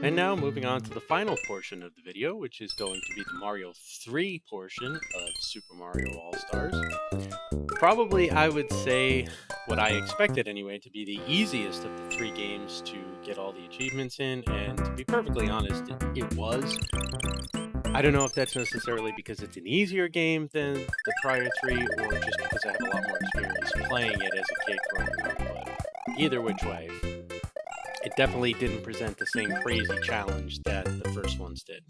And now moving on to the final portion of the video, which is going to be the Mario 3 portion of Super Mario All-Stars. Probably, I would say, what I expected anyway, to be the easiest of the three games to get all the achievements in, and to be perfectly honest, it was. I don't know if that's necessarily because it's an easier game than the prior three, or just because I have a lot more experience playing it as a kid growing up, but either which way, it definitely didn't present the same crazy challenge that the first ones did.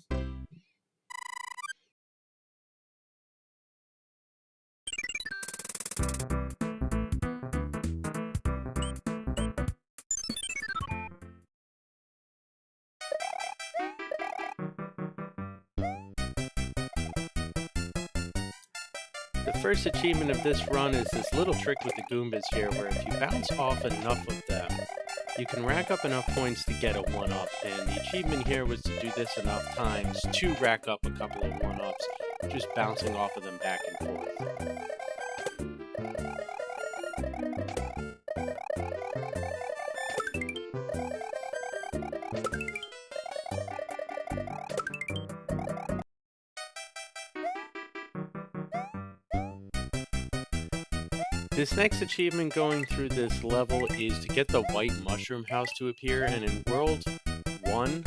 The first achievement of this run is this little trick with the Goombas here, where if you bounce off enough of them, you can rack up enough points to get a 1-up, and the achievement here was to do this enough times to rack up a couple of 1-ups, just bouncing off of them back and forth. This next achievement going through this level is to get the white mushroom house to appear, and in World 1,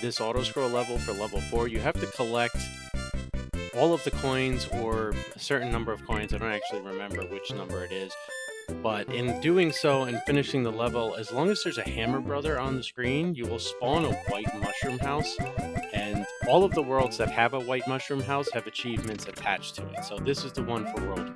this auto-scroll level for level 4, you have to collect all of the coins, or a certain number of coins. I don't actually remember which number it is, but in doing so and finishing the level, as long as there's a Hammer Brother on the screen, you will spawn a white mushroom house, and all of the worlds that have a white mushroom house have achievements attached to it. So this is the one for World 1.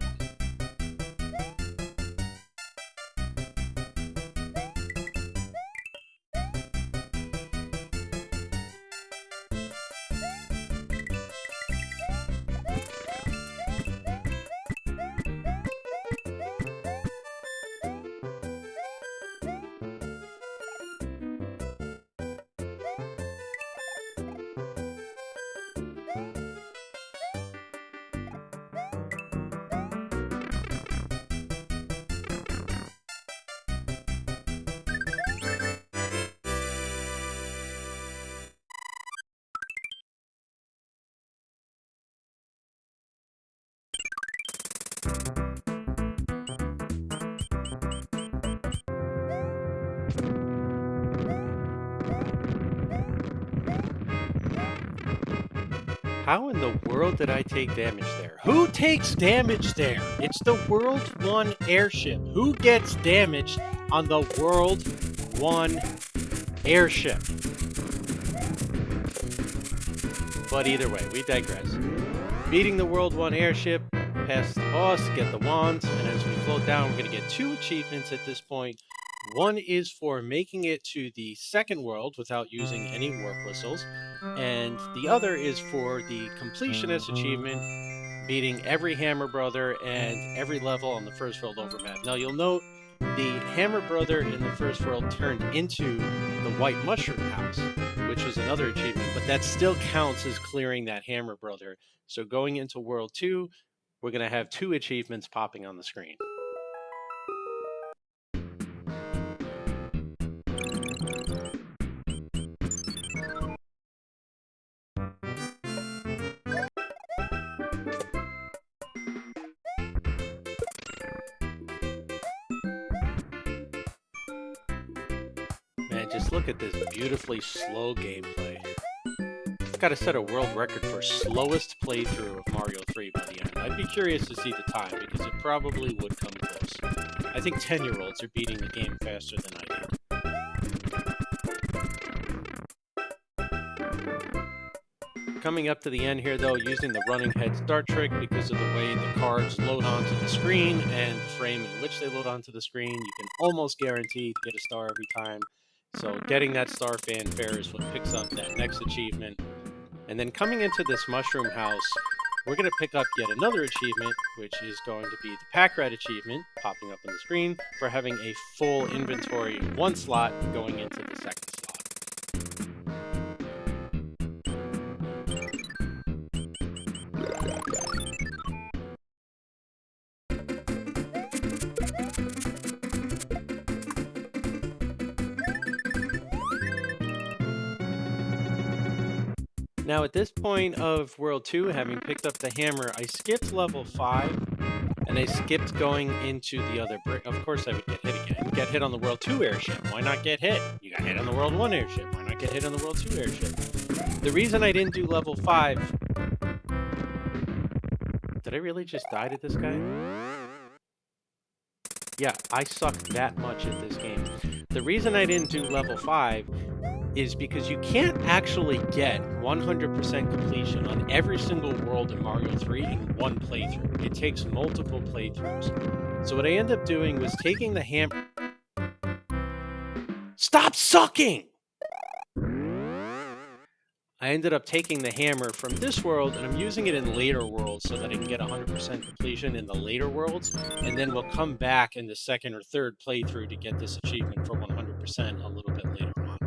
How in the world did I take damage there? Who takes damage there? It's the World 1 airship. Who gets damaged on the World 1 airship? But either way, we digress. Beating the World 1 airship, past the boss, get the wands, and as we float down, we're going to get 2 achievements at this point. One is for making it to the second world without using any warp whistles, and the other is for the completionist achievement, beating every Hammer Brother and every level on the first world over map. Now you'll note the Hammer Brother in the first world turned into the White Mushroom House, which was another achievement, but that still counts as clearing that Hammer Brother. So going into World 2, we're going to have 2 achievements popping on the screen. Man, just look at this beautifully slow gameplay. It's got to set a world record for slowest playthrough of Mario 3 by the end. I'd be curious to see the time, because it probably would come close. I think 10-year-olds are beating the game faster than I did. Coming up to the end here, though, using the running head start trick because of the way the cards load onto the screen and the frame in which they load onto the screen, you can almost guarantee to get a star every time. So getting that star fanfare is what picks up that next achievement. And then coming into this mushroom house, we're going to pick up yet another achievement, which is going to be the Pack Rat achievement, popping up on the screen, for having a full inventory in one slot going into the second slot. Now, at this point of World 2, having picked up the hammer, I skipped level 5, and I skipped going into the other brick. Of course, I would get hit again. Get hit on the World 2 airship. Why not get hit? You got hit on the World 1 airship. Why not get hit on the World 2 airship? The reason I didn't do level 5... Did I really just die to this guy? Yeah, I suck that much at this game. The reason I didn't do level 5 is because you can't actually get 100% completion on every single world in Mario 3 in one playthrough. It takes multiple playthroughs. So what I ended up doing was taking the hammer... Stop sucking! I ended up taking the hammer from this world, and I'm using it in later worlds so that I can get 100% completion in the later worlds, and then we'll come back in the second or third playthrough to get this achievement for 100% a little bit later on.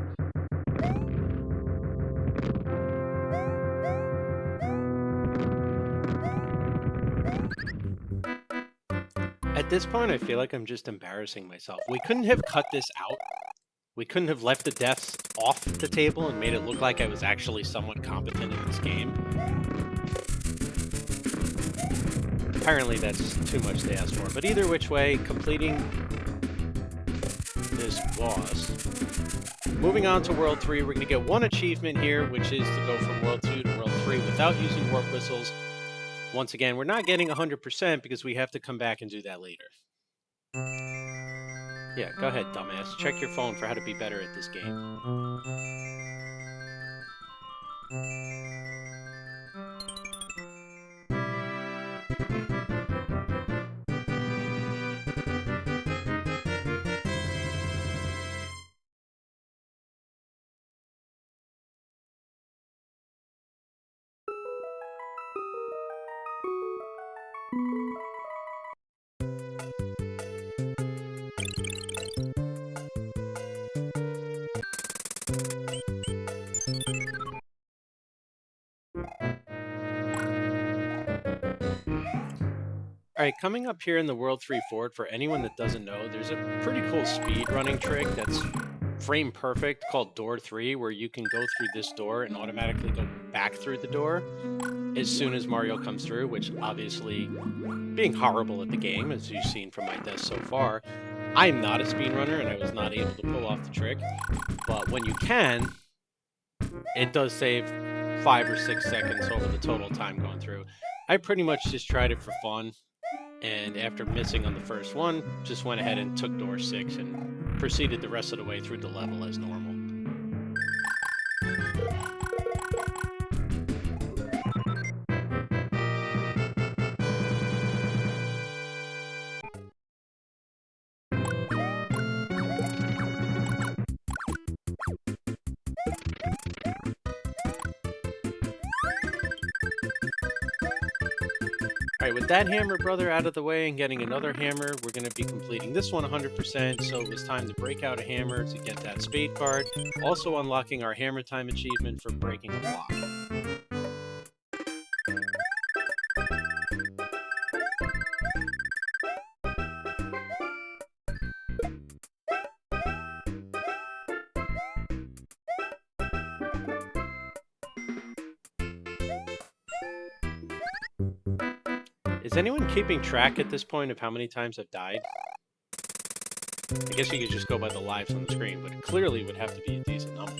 At this point, I feel like I'm just embarrassing myself. We couldn't have cut this out. We couldn't have left the deaths off the table and made it look like I was actually somewhat competent in this game. Apparently that's too much to ask for, but either which way, completing this boss. Moving on to World 3, we're going to get one achievement here, which is to go from World 2 to World 3 without using warp whistles. Once again, we're not getting 100% because we have to come back and do that later. Yeah, go ahead, dumbass. Check your phone for how to be better at this game. Alright, coming up here in the World 3 Fort, for anyone that doesn't know, there's a pretty cool speed running trick that's frame perfect called Door 3, where you can go through this door and automatically go back through the door as soon as Mario comes through, which obviously, being horrible at the game, as you've seen from my deaths so far, I'm not a speedrunner and I was not able to pull off the trick, but when you can, it does save 5 or 6 seconds over the total time going through. I pretty much just tried it for fun. And after missing on the first one, just went ahead and took door 6 and proceeded the rest of the way through the level as normal. Alright, with that hammer brother out of the way and getting another hammer, we're going to be completing this one 100%, so it was time to break out a hammer to get that spade card, also unlocking our hammer time achievement for breaking a block. Is anyone keeping track at this point of how many times I've died? I guess you could just go by the lives on the screen, but it clearly would have to be a decent number.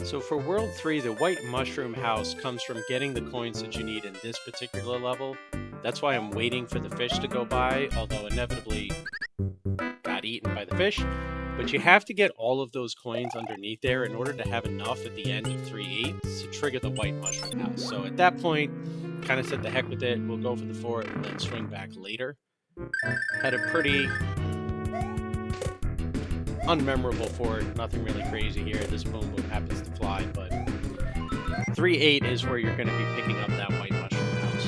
So for World 3, the White Mushroom House comes from getting the coins that you need in this particular level. That's why I'm waiting for the fish to go by, although inevitably got eaten by the fish. But you have to get all of those coins underneath there in order to have enough at the end of 3-8 to trigger the White Mushroom House. So at that point, kind of said the heck with it, we'll go for the fort and then swing back later. Had a pretty unmemorable fort, nothing really crazy here. This boom boom happens to fly, but 3-8 is where you're going to be picking up that white mushroom house.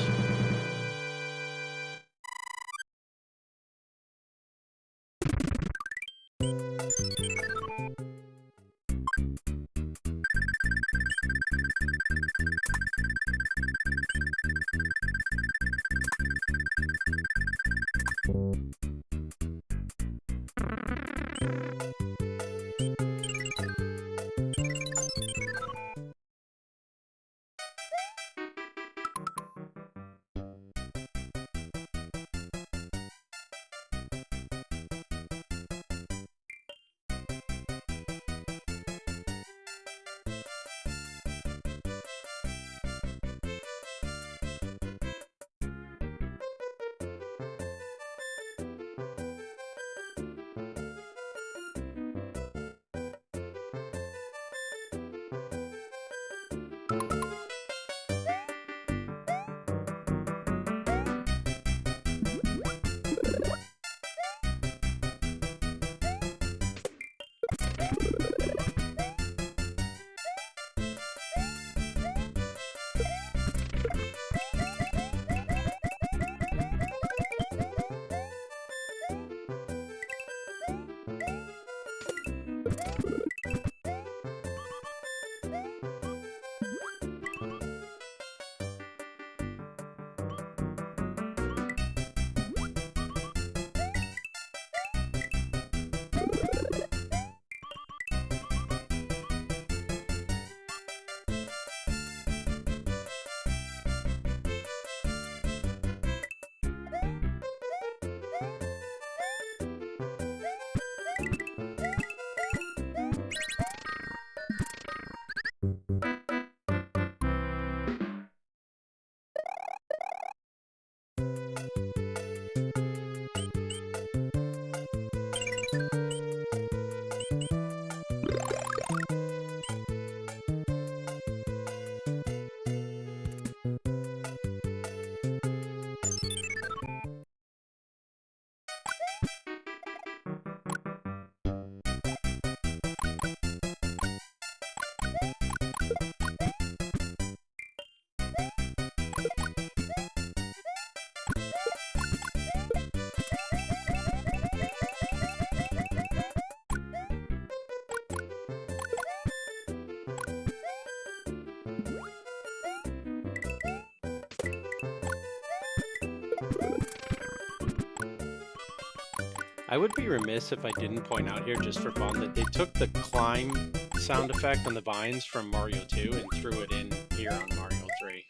I would be remiss if I didn't point out here, just for fun, that they took the climb sound effect on the vines from Mario 2 and threw it in here on Mario 3.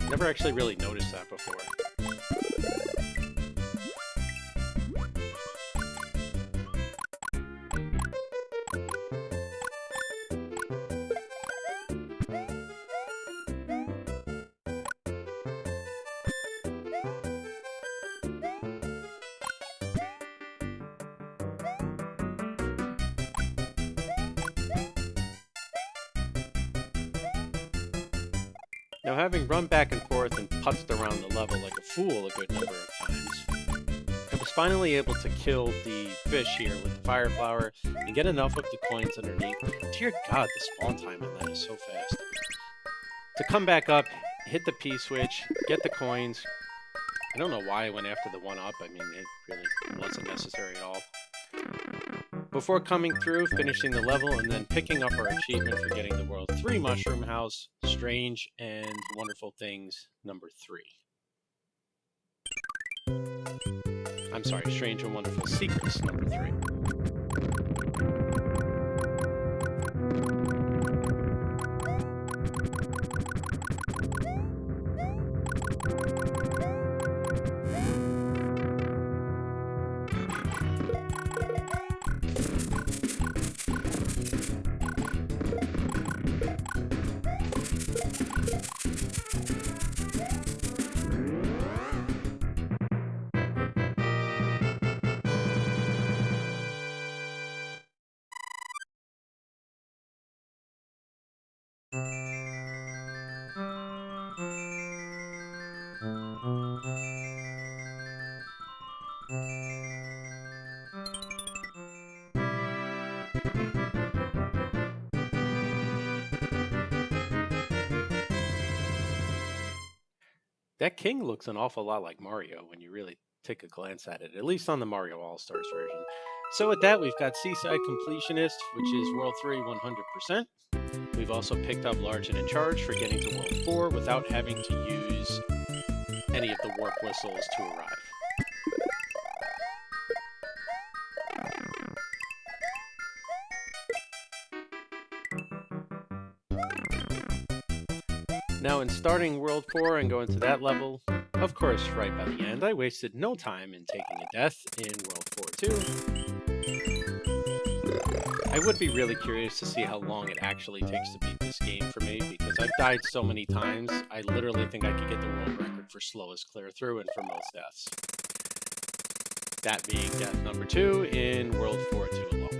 Never actually really noticed that before. Now, having run back and forth and putzed around the level like a fool a good number of times, I was finally able to kill the fish here with the fire flower and get enough of the coins underneath. Dear God, the spawn time on that is so fast. To come back up, hit the P-switch, get the coins. I don't know why I went after the 1-up. I mean, it really wasn't necessary at all. Before coming through, finishing the level, and then picking up our achievement for getting the World 3 Mushroom House, Strange and Wonderful Things number 3. I'm sorry, Strange and Wonderful Secrets number 3. That king looks an awful lot like Mario when you really take a glance at it, at least on the Mario All-Stars version. So with that, we've got Seaside Completionist, which is World 3 100%. We've also picked up Large and in Charge for getting to World 4 without having to use any of the warp whistles to arrive. Now in starting World 4 and going to that level, of course right by the end, I wasted no time in taking a death in World 4 too. I would be really curious to see how long it actually takes to beat this game for me, because I've died so many times, I literally think I could get the world record for slowest clear through and for most deaths. That being death number 2 in World 4 2 alone.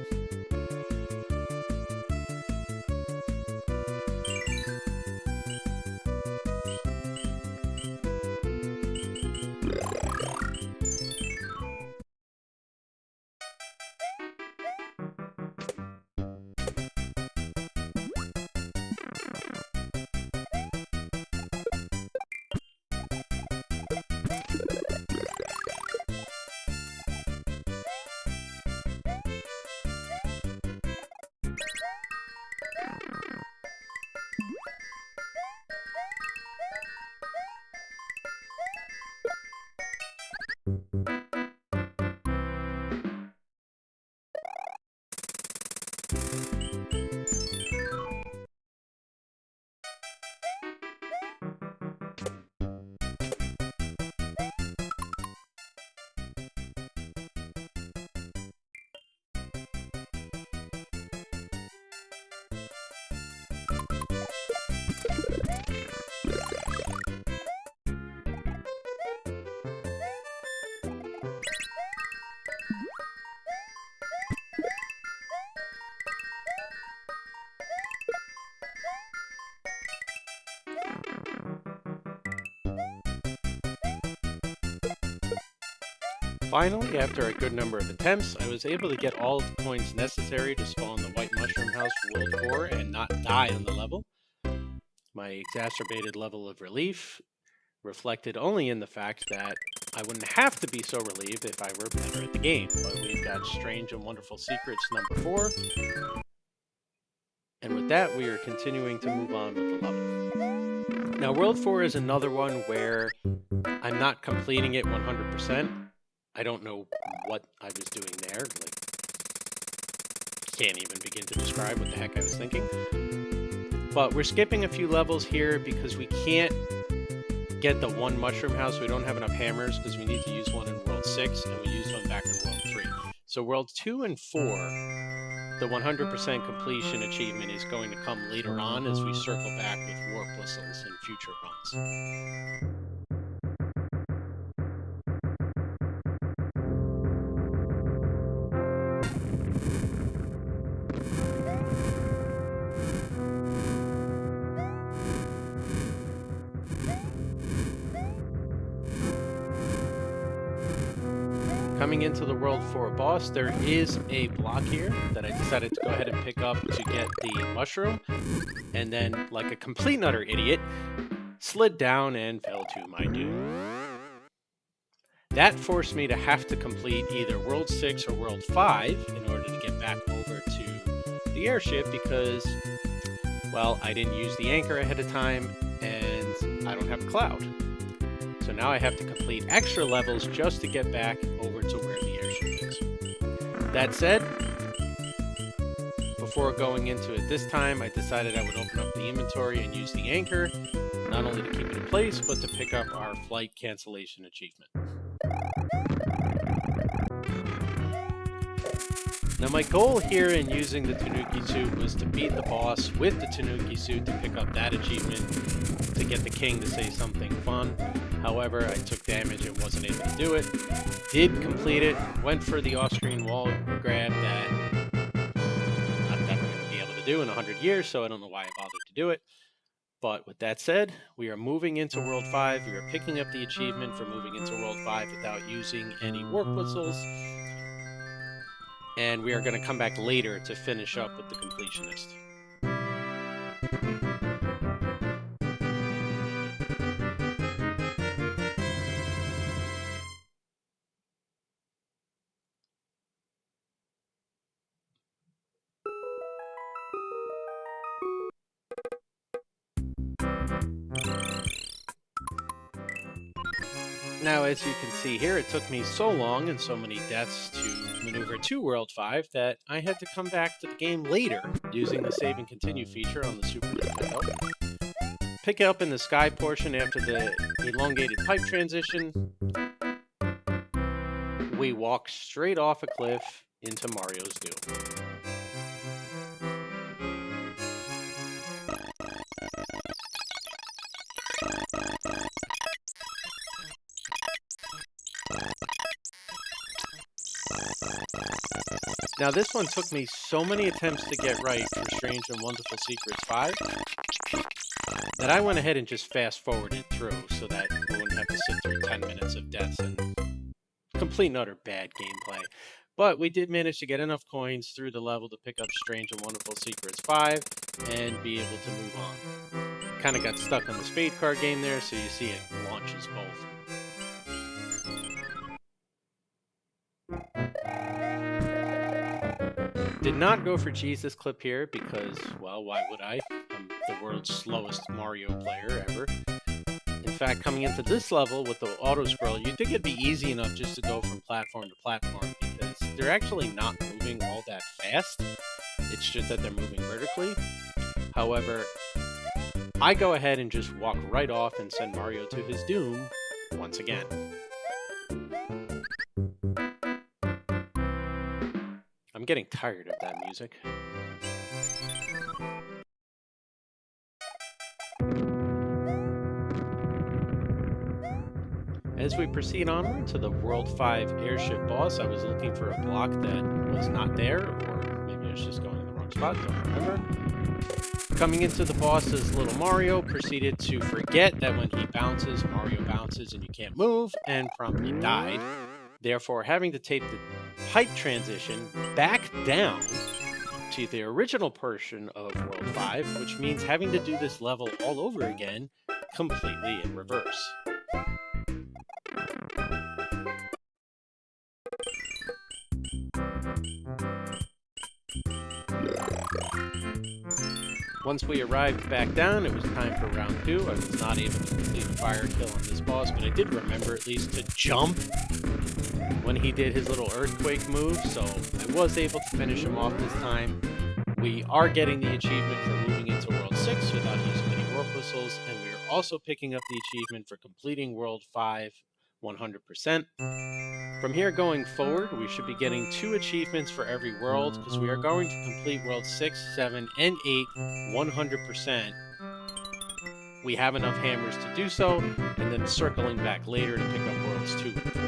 Finally, after a good number of attempts, I was able to get all of the coins necessary to spawn the White Mushroom House for World 4 and not die on the level. My exacerbated level of relief reflected only in the fact that I wouldn't have to be so relieved if I were better at the game. But we've got Strange and Wonderful Secrets number 4. And with that, we are continuing to move on with the level. Now, World 4 is another one where I'm not completing it 100%. I don't know what I was doing there. Like, can't even begin to describe what the heck I was thinking. But we're skipping a few levels here because we can't get the one mushroom house. We don't have enough hammers because we need to use one in World 6 and we used one back in World 3. So World 2 and 4, the 100% completion achievement is going to come later on as we circle back with warp whistles in future runs. Coming into the World 4 boss, there is a block here that I decided to go ahead and pick up to get the mushroom, and then, like a complete and utter idiot, slid down and fell to my doom. That forced me to have to complete either World 6 or World 5 in order to get back over to the airship because, well, I didn't use the anchor ahead of time, and I don't have a cloud. So now I have to complete extra levels just to get back over to where the airship is. That said, before going into it this time, I decided I would open up the inventory and use the anchor, not only to keep it in place, but to pick up our flight cancellation achievement. Now my goal here in using the Tanuki suit was to beat the boss with the Tanuki suit to pick up that achievement, to get the king to say something fun. However, I took damage and wasn't able to do it. Did complete it, went for the off-screen wall grab that I'm never going to be able to do in 100 years, so I don't know why I bothered to do it. But with that said, we are moving into World 5. We are picking up the achievement for moving into World 5 without using any warp whistles. And we are going to come back later to finish up with the completionist. Now, as you can see here, it took me so long and so many deaths to maneuver to World 5 that I had to come back to the game later using the save and continue feature on the Super Nintendo. Pick up in the sky portion after the elongated pipe transition. We walk straight off a cliff into Mario's Doom. Now this one took me so many attempts to get right for Strange and Wonderful Secrets 5 that I went ahead and just fast forwarded through so that we wouldn't have to sit through 10 minutes of deaths and complete and utter bad gameplay. But we did manage to get enough coins through the level to pick up Strange and Wonderful Secrets 5 and be able to move on. Kind of got stuck on the spade card game there, so you see it launches both. Did not go for Jesus clip here because, well, why would I? I'm the world's slowest Mario player ever. In fact, coming into this level with the auto scroll, you'd think it'd be easy enough just to go from platform to platform because they're actually not moving all that fast. It's just that they're moving vertically. However, I go ahead and just walk right off and send Mario to his doom once again. I'm getting tired of that music. As we proceed onward to the World 5 airship boss, I was looking for a block that was not there, or maybe I was just going in the wrong spot, don't remember. Coming into the boss's little Mario proceeded to forget that when he bounces, Mario bounces and you can't move, and promptly died. Therefore, having to take the pipe transition back down to the original portion of World 5, which means having to do this level all over again, completely in reverse. Once we arrived back down, it was time for round 2. I was not able to complete the fire kill on this boss, but I did remember at least to jump when he did his little earthquake move, so I was able to finish him off this time. We are getting the achievement for moving into World 6 without using any warp whistles, and we are also picking up the achievement for completing World 5 100%. From here going forward, we should be getting 2 achievements for every world, because we are going to complete World 6, 7, and 8 100%. We have enough hammers to do so, and then circling back later to pick up Worlds 2 and 4.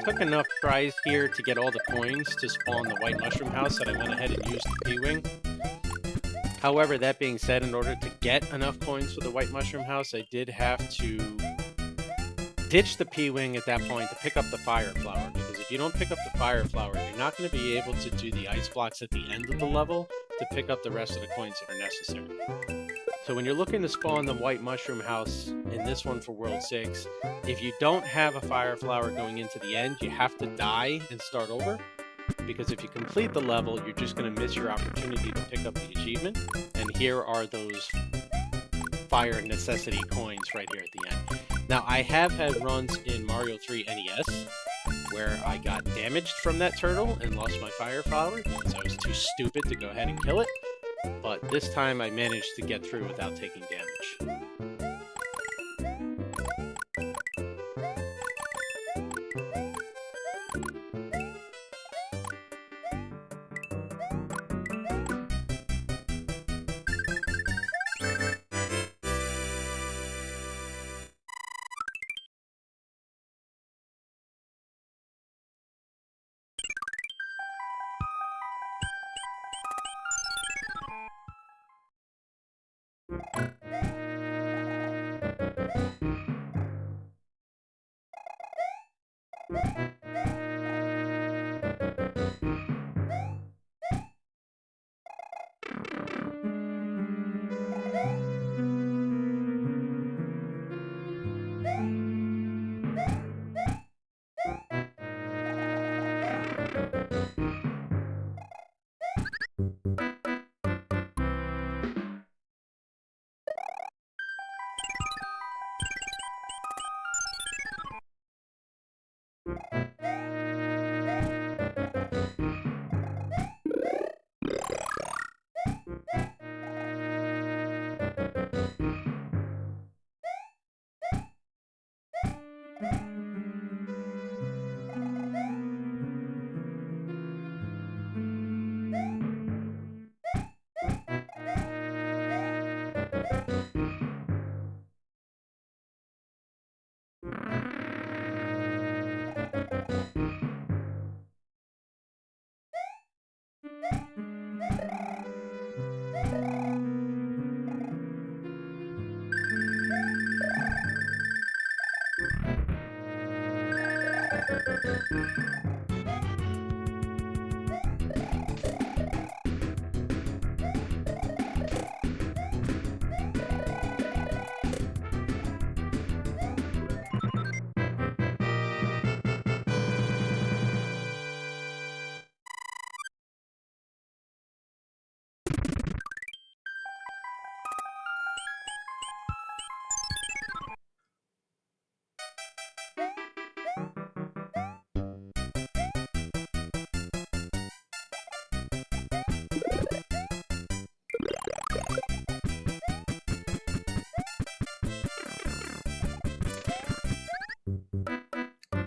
took enough tries here to get all the coins to spawn the white mushroom house that I went ahead and used the P-Wing. However, that being said, in order to get enough coins for the white mushroom house, I did have to ditch the P-Wing at that point to pick up the fire flower, because if you don't pick up the fire flower, you're not going to be able to do the ice blocks at the end of the level to pick up the rest of the coins that are necessary. So when you're looking to spawn the white mushroom house in this one for World 6, if you don't have a fire flower going into the end, you have to die and start over. Because if you complete the level, you're just going to miss your opportunity to pick up the achievement. And here are those fire necessity coins right here at the end. Now, I have had runs in Mario 3 NES where I got damaged from that turtle and lost my fire flower because I was too stupid to go ahead and kill it. But this time I managed to get through without taking damage.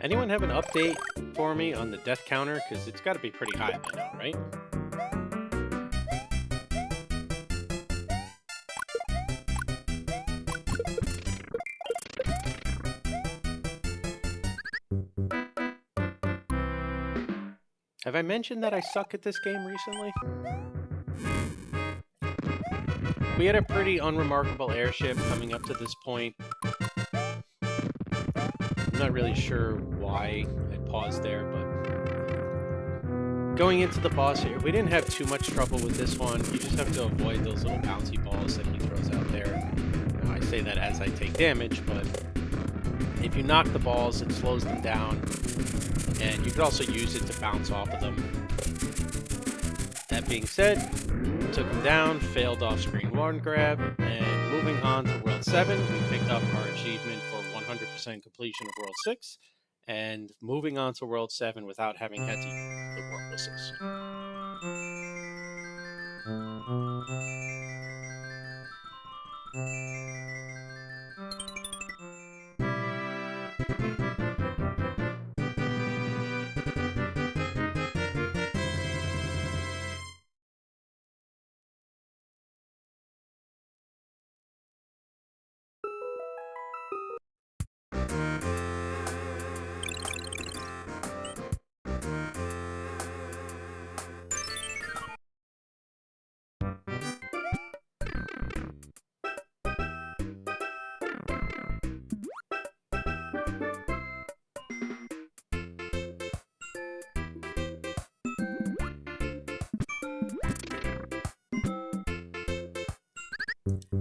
Anyone have an update for me on the death counter? Because it's got to be pretty high by now, right? Have I mentioned that I suck at this game recently? We had a pretty unremarkable airship coming up to this point. I'm not really sure why I paused there, but going into the boss here, we didn't have too much trouble with this one. You just have to avoid those little bouncy balls that he throws out there. Now, I say that as I take damage, but if you knock the balls, it slows them down, and you could also use it to bounce off of them. That being said, took him down, failed off-screen one grab, and moving on to World 7, we picked up our achievement for 100% completion of World 6, and moving on to World 7 without having had to use the war whistles.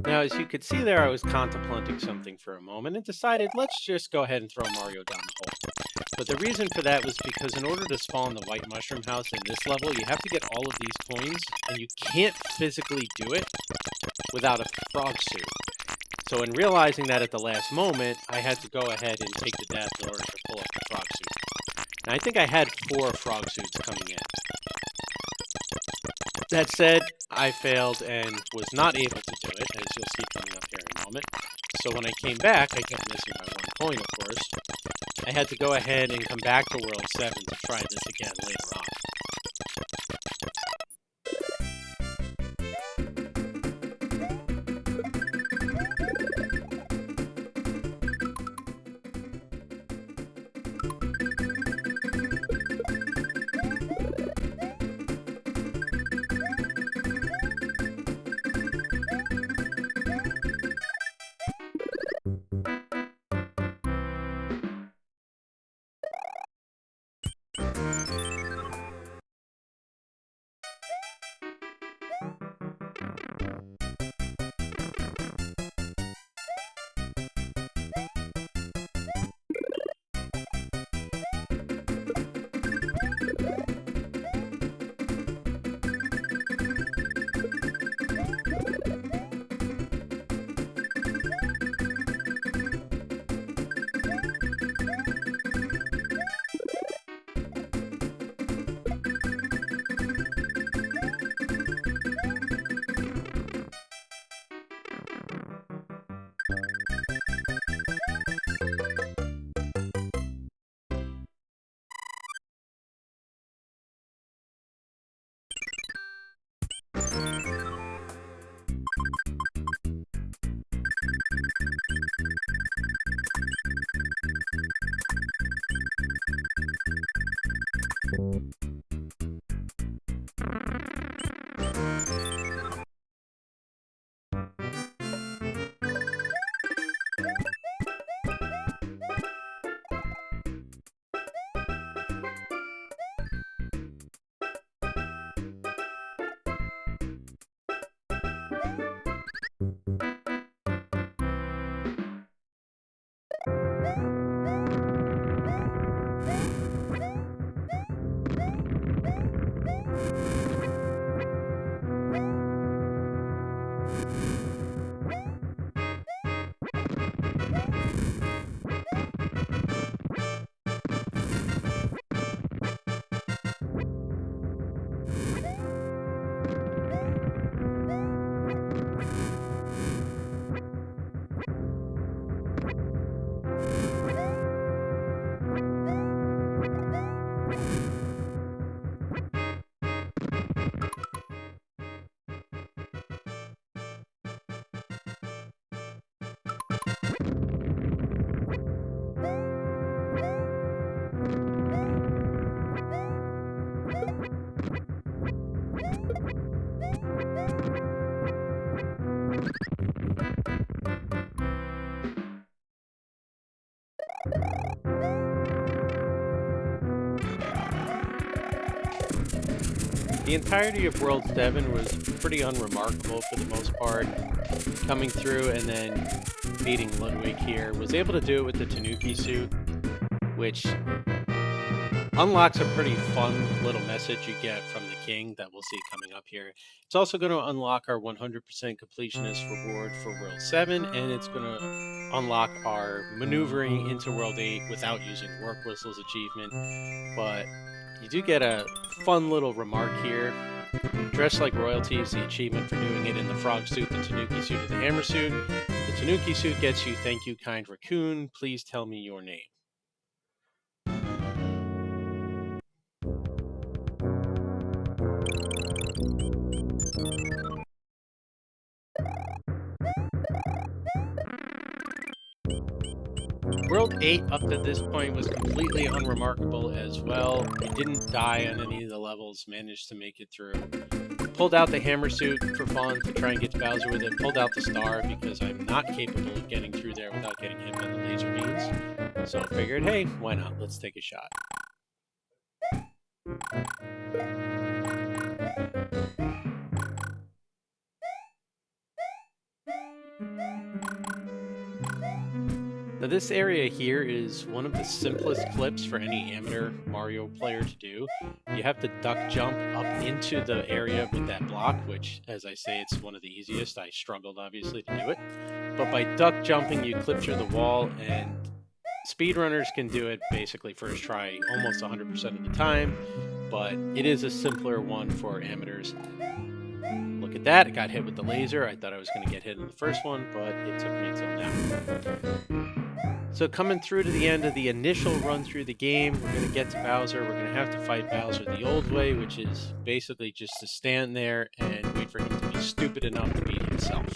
Now, as you could see there, I was contemplating something for a moment and decided let's just go ahead and throw Mario down the hole. But the reason for that was because in order to spawn the white mushroom house in this level, you have to get all of these coins, and you can't physically do it without a frog suit. So in realizing that at the last moment, I had to go ahead and take the death in order to pull up the frog suit. And I think I had 4 frog suits coming in. That said, I failed and was not able to do it, as you'll see coming up here in a moment. So when I came back, I kept missing my 1 coin, of course. I had to go ahead and come back to World 7 to try this again later on. The entirety of World 7 was pretty unremarkable for the most part. Coming through and then beating Ludwig here. Was able to do it with the Tanuki suit, which unlocks a pretty fun little message you get from the king that we'll see coming up here. It's also going to unlock our 100% completionist reward for World 7, and it's going to unlock our maneuvering into World 8 without using Work Whistle's achievement. But you do get a fun little remark here. Dress like royalty is the achievement for doing it in the frog suit, the Tanuki suit, or the hammer suit. The Tanuki suit gets you thank you, kind raccoon. Please tell me your name. World 8 up to this point was completely unremarkable as well. I didn't die on any of the levels, managed to make it through. Pulled out the hammer suit for fun to try and get to Bowser with it. Pulled out the star because I'm not capable of getting through there without getting hit by the laser beams. So I figured, hey, why not? Let's take a shot. Now, this area here is one of the simplest clips for any amateur Mario player to do. You have to duck jump up into the area with that block, which, as I say, it's one of the easiest. I struggled, obviously, to do it. But by duck jumping, you clip through the wall, and speedrunners can do it basically first try almost 100% of the time, but it is a simpler one for amateurs. Look at that, it got hit with the laser. I thought I was going to get hit in the first one, but it took me till now. So coming through to the end of the initial run through the game, we're going to get to Bowser. We're going to have to fight Bowser the old way, which is basically just to stand there and wait for him to be stupid enough to beat himself.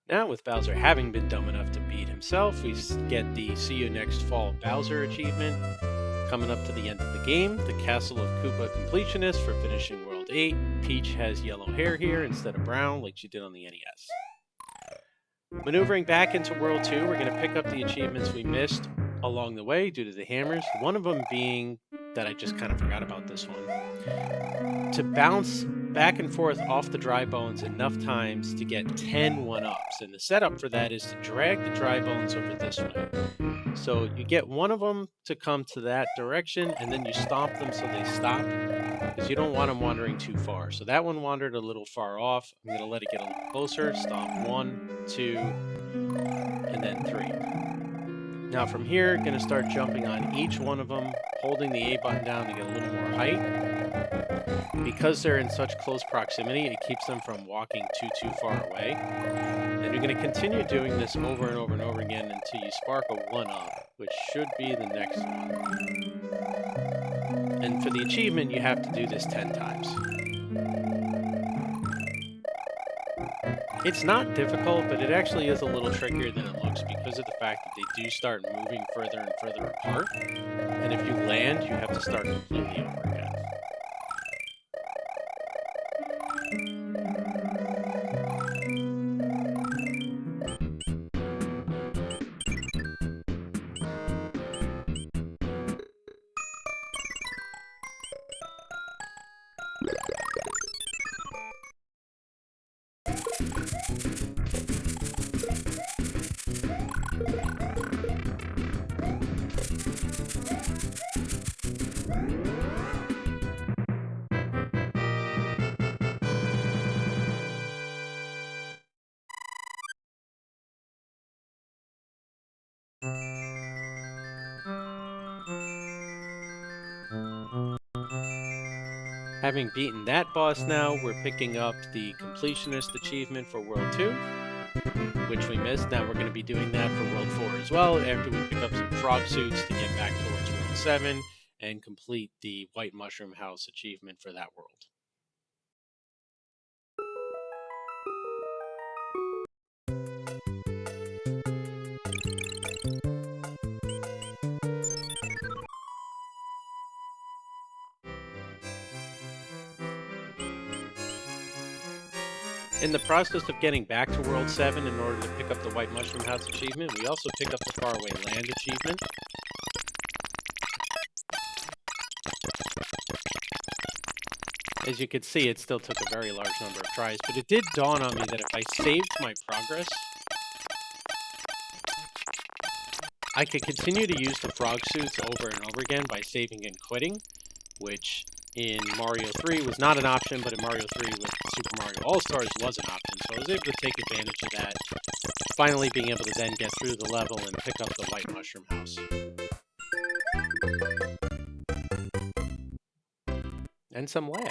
Now, with Bowser having been dumb enough to beat himself, we get the See You Next Fall Bowser achievement. Coming up to the end of the game, the Castle of Koopa Completionist for finishing World 8. Peach has yellow hair here instead of brown like she did on the NES. Maneuvering back into World 2, we're going to pick up the achievements we missed along the way due to the hammers. One of them being that I just kind of forgot about this one. To bounce back and forth off the dry bones enough times to get 10 1-ups. And the setup for that is to drag the dry bones over this way. So you get one of them to come to that direction, and then you stomp them so they stop, because you don't want them wandering too far. So that one wandered a little far off. I'm going to let it get a little closer. Stomp 1, 2, and then 3. Now from here, going to start jumping on each one of them, holding the A button down to get a little more height. Because they're in such close proximity, it keeps them from walking too far away. And you're going to continue doing this over and over and over again until you spark a 1-up, which should be the next one. And for the achievement, you have to do this 10 times. It's not difficult, but it actually is a little trickier than it looks because of the fact that they do start moving further and further apart. And if you land, you have to start completely over again. Having beaten that boss now, we're picking up the Completionist achievement for World 2, which we missed. Now we're going to be doing that for World 4 as well, after we pick up some frog suits to get back towards World 7 and complete the White Mushroom House achievement for that world. In the process of getting back to World 7 in order to pick up the White Mushroom House achievement, we also pick up the Faraway Land achievement. As you can see, it still took a very large number of tries, but it did dawn on me that if I saved my progress, I could continue to use the frog suits over and over again by saving and quitting, which in Mario 3 was not an option, but in Mario 3 with Super Mario All-Stars was an option, so I was able to take advantage of that, finally being able to then get through the level and pick up the White Mushroom House. And some lag.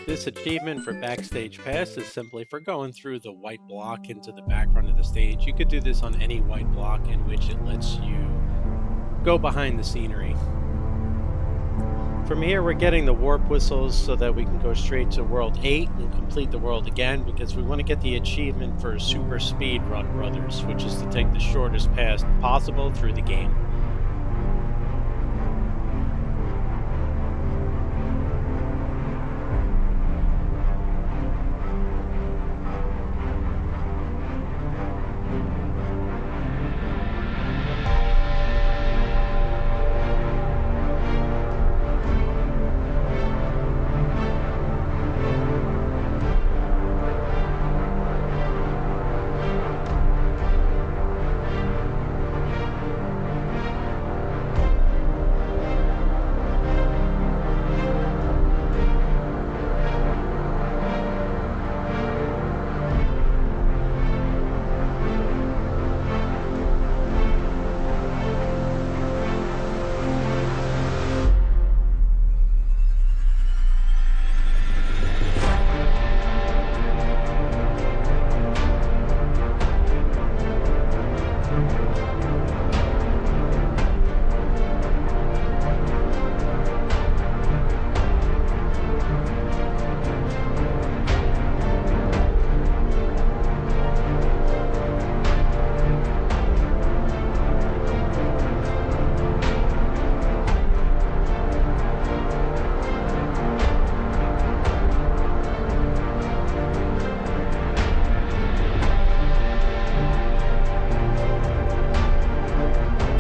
This achievement for Backstage Pass is simply for going through the white block into the background of the stage. You could do this on any white block in which it lets you go behind the scenery. From here, we're getting the warp whistles so that we can go straight to World 8 and complete the world again, because we want to get the achievement for Super Speed Run Brothers, which is to take the shortest path possible through the game.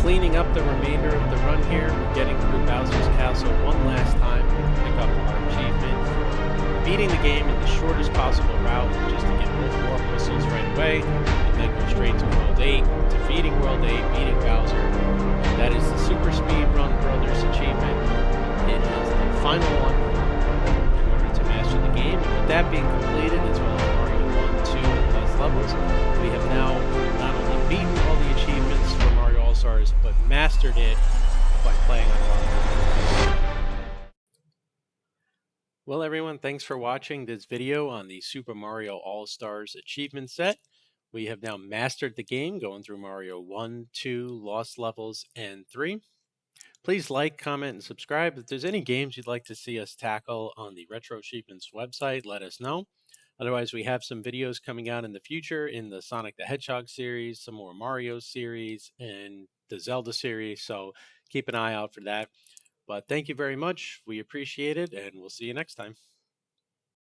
Cleaning up the remainder of the run here, we're getting through Bowser's Castle one last time to pick up our achievement for beating the game in the shortest possible route, just to get both warp whistles right away, and then go straight to World 8, defeating World 8, beating Bowser. That is the Super Speed Run Brothers achievement. It is the final one in order to master the game. And with that being completed, as well as Mario 1, 2, and less levels, we have now not only beaten all the achievements for Mario All-Stars, but mastered it by playing on hard. Well, everyone, thanks for watching this video on the Super Mario All-Stars achievement set. We have now mastered the game, going through Mario 1, 2, Lost Levels, and 3. Please like, comment, and subscribe. If there's any games you'd like to see us tackle on the Retro Achievements website, let us know. Otherwise, we have some videos coming out in the future in the Sonic the Hedgehog series, some more Mario series, and the Zelda series. So keep an eye out for that. But thank you very much. We appreciate it, and we'll see you next time.